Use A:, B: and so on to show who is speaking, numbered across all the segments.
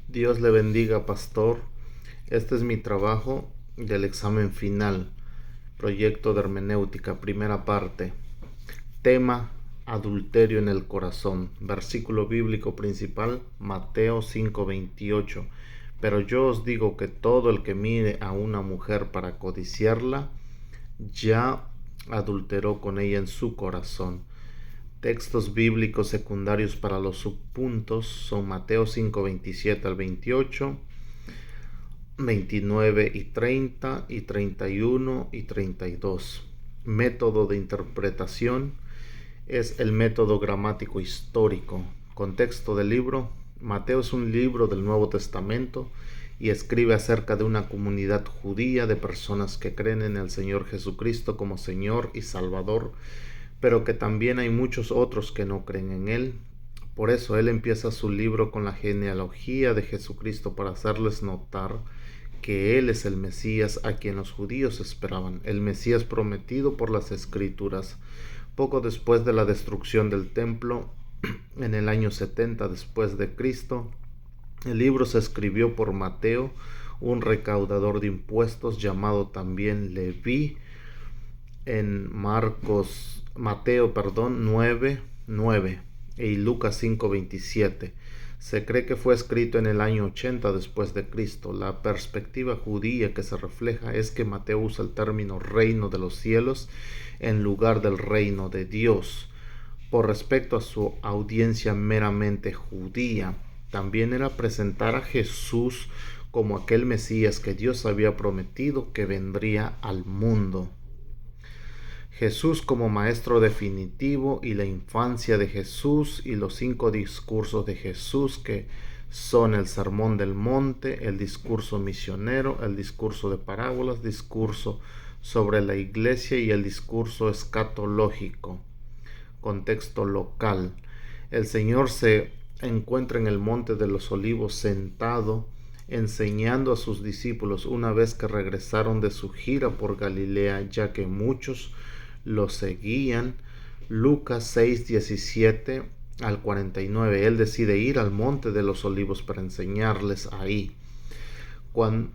A: Dios le bendiga, pastor. Este es mi trabajo del examen final, proyecto de hermenéutica, primera parte. Tema: adulterio en el corazón. Versículo bíblico principal: Mateo 5:28. Pero yo os digo que todo el que mire a una mujer para codiciarla, ya adulteró con ella en su corazón. Textos bíblicos secundarios para los subpuntos son Mateo 5:27 al 28, 29 y 30 y 31 y 32. Método de interpretación es el método gramático histórico. Contexto del libro: Mateo es un libro del Nuevo Testamento y escribe acerca de una comunidad judía de personas que creen en el Señor Jesucristo como Señor y Salvador, pero que también hay muchos otros que no creen en Él. Por eso Él empieza su libro con la genealogía de Jesucristo para hacerles notar que Él es el Mesías a quien los judíos esperaban, el Mesías prometido por las Escrituras. Poco después de la destrucción del templo, en el año 70 después de Cristo, el libro se escribió por Mateo, un recaudador de impuestos llamado también Leví, en Mateo 9:9 y Lucas 5:27. Se cree que fue escrito en el año 80 después de Cristo. La perspectiva judía que se refleja es que Mateo usa el término reino de los cielos en lugar del reino de Dios, por respecto a su audiencia meramente judía. También era presentar a Jesús como aquel Mesías que Dios había prometido que vendría al mundo. Jesús como maestro definitivo y la infancia de Jesús y los 5 discursos de Jesús, que son el Sermón del Monte, el discurso misionero, el discurso de parábolas, discurso sobre la iglesia y el discurso escatológico. Contexto local: el Señor se encuentra en el Monte de los Olivos sentado enseñando a sus discípulos una vez que regresaron de su gira por Galilea, ya que muchos lo seguían. Lucas 6:17 al 49. Él decide ir al Monte de los Olivos para enseñarles ahí. Cuando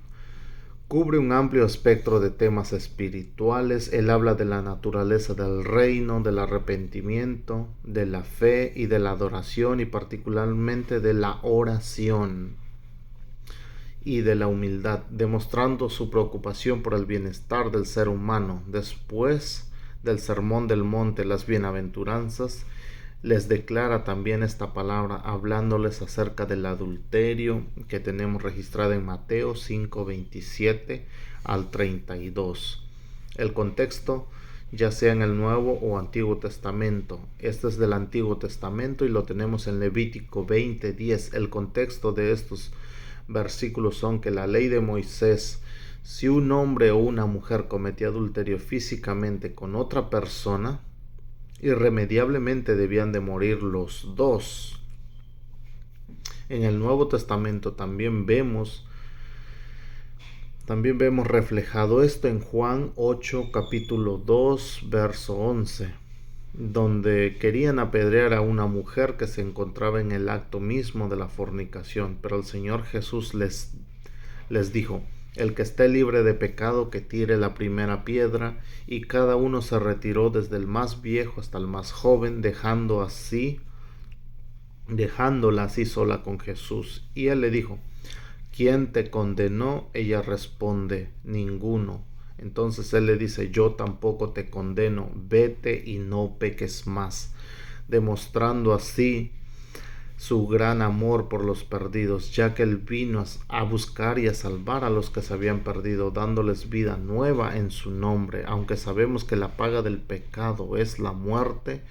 A: cubre un amplio espectro de temas espirituales, él habla de la naturaleza del reino, del arrepentimiento, de la fe y de la adoración, y particularmente de la oración y de la humildad, demostrando su preocupación por el bienestar del ser humano. Después del Sermón del Monte, las bienaventuranzas, les declara también esta palabra, hablándoles acerca del adulterio que tenemos registrado en Mateo 5:27 al 32. El contexto, ya sea en el Nuevo o Antiguo Testamento. Este es del Antiguo Testamento y lo tenemos en Levítico 20:10. El contexto de estos versículos son que la ley de Moisés: si un hombre o una mujer cometía adulterio físicamente con otra persona, irremediablemente debían de morir los dos. En el Nuevo Testamento también vemos reflejado esto en Juan 8, capítulo 2, verso 11, donde querían apedrear a una mujer que se encontraba en el acto mismo de la fornicación, pero el Señor Jesús les dijo: el que esté libre de pecado, que tire la primera piedra. Y cada uno se retiró, desde el más viejo hasta el más joven, dejándola así sola con Jesús. Y él le dijo: ¿quién te condenó? Ella responde: ninguno. Entonces él le dice: yo tampoco te condeno, vete y no peques más, demostrando así su gran amor por los perdidos, ya que él vino a buscar y a salvar a los que se habían perdido, dándoles vida nueva en su nombre. Aunque sabemos que la paga del pecado es la muerte,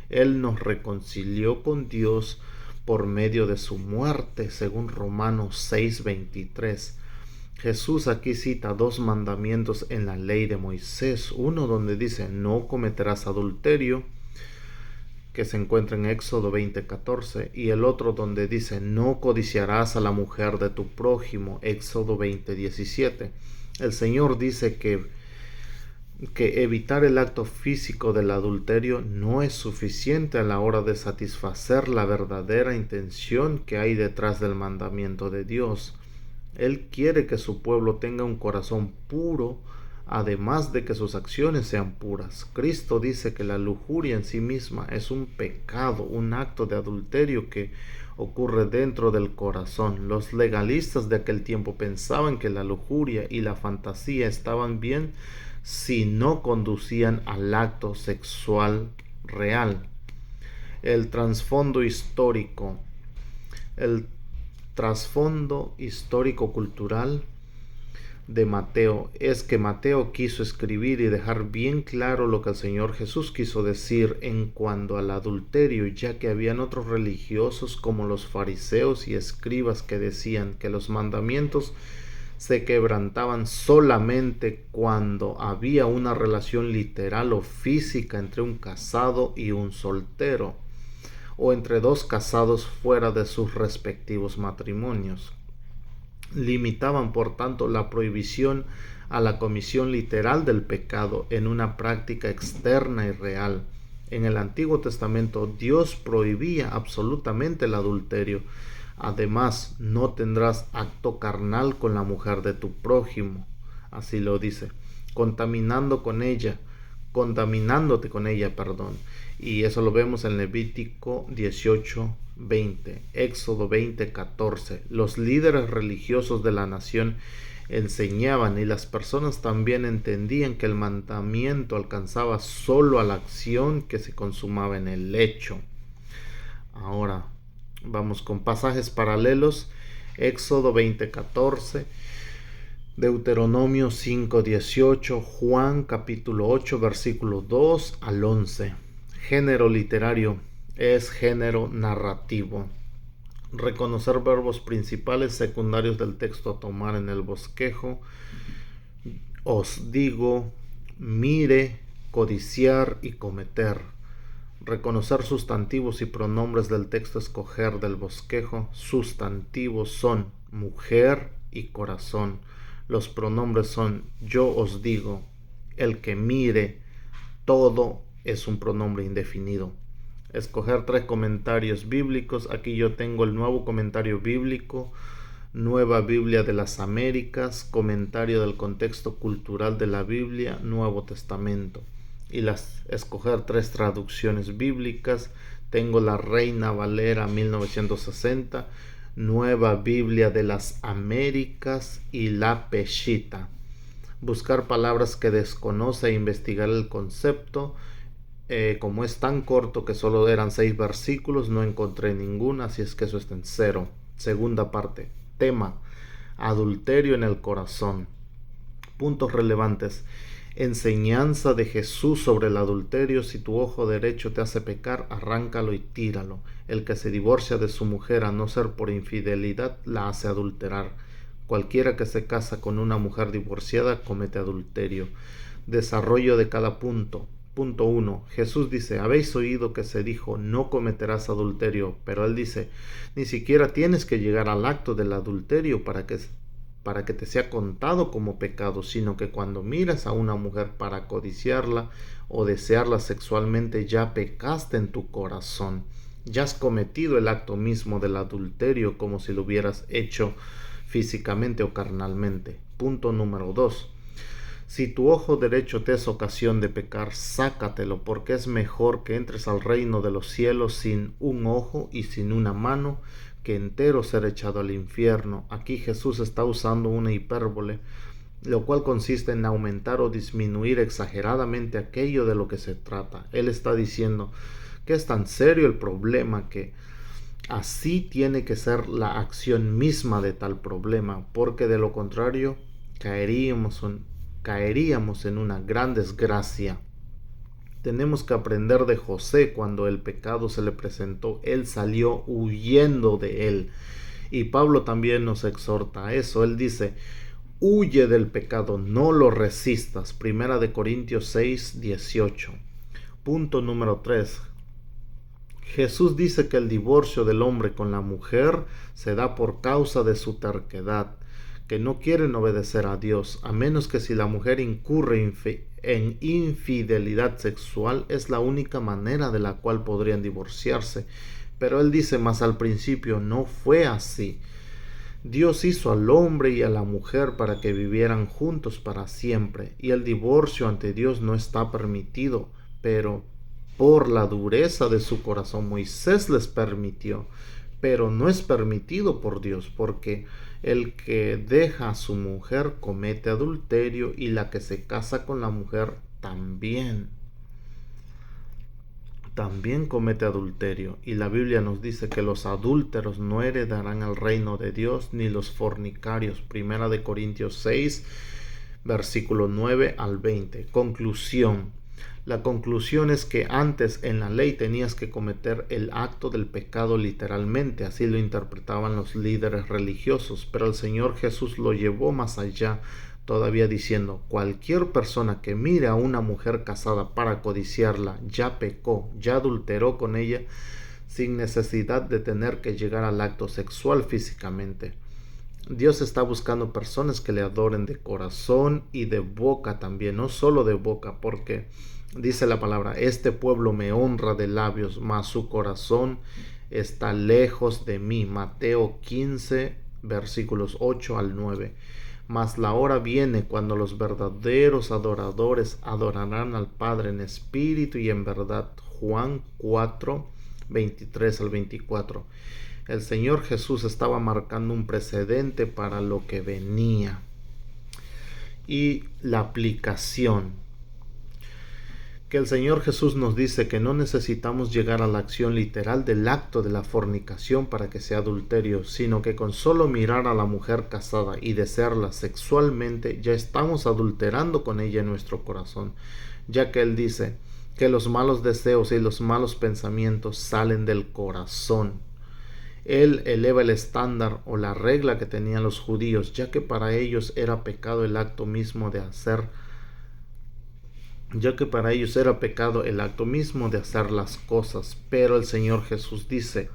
A: él nos reconcilió con Dios por medio de su muerte, según Romanos 6:23. Jesús aquí cita 2 mandamientos en la ley de Moisés, uno donde dice: no cometerás adulterio, que se encuentra en Éxodo 20:14, y el otro donde dice: no codiciarás a la mujer de tu prójimo, Éxodo 20:17. El Señor dice que que evitar el acto físico del adulterio no es suficiente a la hora de satisfacer la verdadera intención que hay detrás del mandamiento de Dios. Él quiere que su pueblo tenga un corazón puro, además de que sus acciones sean puras. Cristo dice que la lujuria en sí misma es un pecado, un acto de adulterio que ocurre dentro del corazón. Los legalistas de aquel tiempo pensaban que la lujuria y la fantasía estaban bien si no conducían al acto sexual real. El trasfondo histórico. El trasfondo histórico-cultural de Mateo es que Mateo quiso escribir y dejar bien claro lo que el Señor Jesús quiso decir en cuanto al adulterio, ya que habían otros religiosos como los fariseos y escribas que decían que los mandamientos se quebrantaban solamente cuando había una relación literal o física entre un casado y un soltero, o entre dos casados fuera de sus respectivos matrimonios. Limitaban, por tanto, la prohibición a la comisión literal del pecado en una práctica externa y real. En el Antiguo Testamento, Dios prohibía absolutamente el adulterio. Además, no tendrás acto carnal con la mujer de tu prójimo, así lo dice, contaminándote con ella, y eso lo vemos en Levítico 18:20, Éxodo 20:14. Los líderes religiosos de la nación enseñaban y las personas también entendían que el mandamiento alcanzaba solo a la acción que se consumaba en el hecho. Ahora vamos con pasajes paralelos. Éxodo 20:14, Deuteronomio 5:18, Juan capítulo 8 versículo 2 al 11. Género literario es género narrativo. Reconocer verbos principales, secundarios del texto a tomar en el bosquejo. Os digo, mire, codiciar y cometer. Reconocer sustantivos y pronombres del texto, escoger del bosquejo. Sustantivos son mujer y corazón. Los pronombres son yo os digo, el que mire, todo es un pronombre indefinido. Escoger 3 comentarios bíblicos. Aquí yo tengo el Nuevo Comentario Bíblico, Nueva Biblia de las Américas, Comentario del Contexto Cultural de la Biblia, Nuevo Testamento. Y escoger 3 traducciones bíblicas. Tengo la Reina Valera 1960, Nueva Biblia de las Américas y la Peshitta. Buscar palabras que desconoce e investigar el concepto. Como es tan corto que solo eran 6 versículos, no encontré ninguna, así es que eso está en 0. Segunda parte. Tema: adulterio en el corazón. Puntos relevantes. Enseñanza de Jesús sobre el adulterio. Si tu ojo derecho te hace pecar, arráncalo y tíralo. El que se divorcia de su mujer a no ser por infidelidad, la hace adulterar. Cualquiera que se casa con una mujer divorciada comete adulterio. Desarrollo de cada punto. Punto 1. Jesús dice, habéis oído que se dijo, no cometerás adulterio, pero él dice, ni siquiera tienes que llegar al acto del adulterio para que te sea contado como pecado, sino que cuando miras a una mujer para codiciarla o desearla sexualmente, ya pecaste en tu corazón, ya has cometido el acto mismo del adulterio como si lo hubieras hecho físicamente o carnalmente. Punto número 2. Si tu ojo derecho te es ocasión de pecar, sácatelo, porque es mejor que entres al reino de los cielos sin un ojo y sin una mano, que entero ser echado al infierno. Aquí Jesús está usando una hipérbole, lo cual consiste en aumentar o disminuir exageradamente aquello de lo que se trata. Él está diciendo que es tan serio el problema que así tiene que ser la acción misma de tal problema, porque de lo contrario caeríamos en una gran desgracia. Tenemos que aprender de José. Cuando el pecado se le presentó, él salió huyendo de él. Y Pablo también nos exhorta a eso. Él dice, huye del pecado, no lo resistas. Primera de Corintios 6:18. Punto número 3. Jesús dice que el divorcio del hombre con la mujer se da por causa de su terquedad, que no quieren obedecer a Dios, a menos que si la mujer incurre en infidelidad sexual, es la única manera de la cual podrían divorciarse. Pero él dice más al principio, no fue así. Dios hizo al hombre y a la mujer para que vivieran juntos para siempre, y el divorcio ante Dios no está permitido, pero por la dureza de su corazón Moisés les permitió, pero no es permitido por Dios, porque el que deja a su mujer comete adulterio, y la que se casa con la mujer también comete adulterio, y la Biblia nos dice que los adúlteros no heredarán el reino de Dios, ni los fornicarios. Primera de Corintios 6, versículo 9 al 20. Conclusión. La conclusión es que antes en la ley tenías que cometer el acto del pecado literalmente, así lo interpretaban los líderes religiosos, pero el Señor Jesús lo llevó más allá, todavía diciendo, cualquier persona que mire a una mujer casada para codiciarla, ya pecó, ya adulteró con ella, sin necesidad de tener que llegar al acto sexual físicamente. Dios está buscando personas que le adoren de corazón y de boca también, no solo de boca, porque dice la palabra, este pueblo me honra de labios, mas su corazón está lejos de mí. Mateo 15, versículos 8 al 9. Mas la hora viene cuando los verdaderos adoradores adorarán al Padre en espíritu y en verdad. Juan 4, 23 al 24. El Señor Jesús estaba marcando un precedente para lo que venía. Y la aplicación. Que el Señor Jesús nos dice que no necesitamos llegar a la acción literal del acto de la fornicación para que sea adulterio, sino que con solo mirar a la mujer casada y desearla sexualmente ya estamos adulterando con ella en nuestro corazón, ya que Él dice que los malos deseos y los malos pensamientos salen del corazón. Él eleva el estándar o la regla que tenían los judíos, ya que para ellos era pecado el acto mismo de hacer las cosas. Pero el Señor Jesús dice,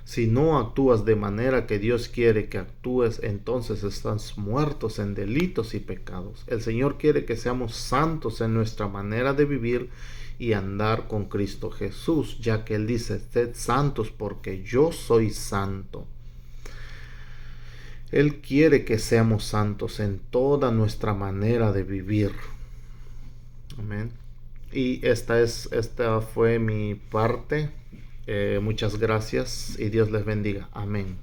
A: si no actúas de manera que Dios quiere que actúes, entonces estás muertos en delitos y pecados. El Señor quiere que seamos santos en nuestra manera de vivir y andar con Cristo Jesús, ya que Él dice, sed santos porque yo soy santo. Él quiere que seamos santos en toda nuestra manera de vivir. Amén. Y esta fue mi parte. Muchas gracias y Dios les bendiga. Amén.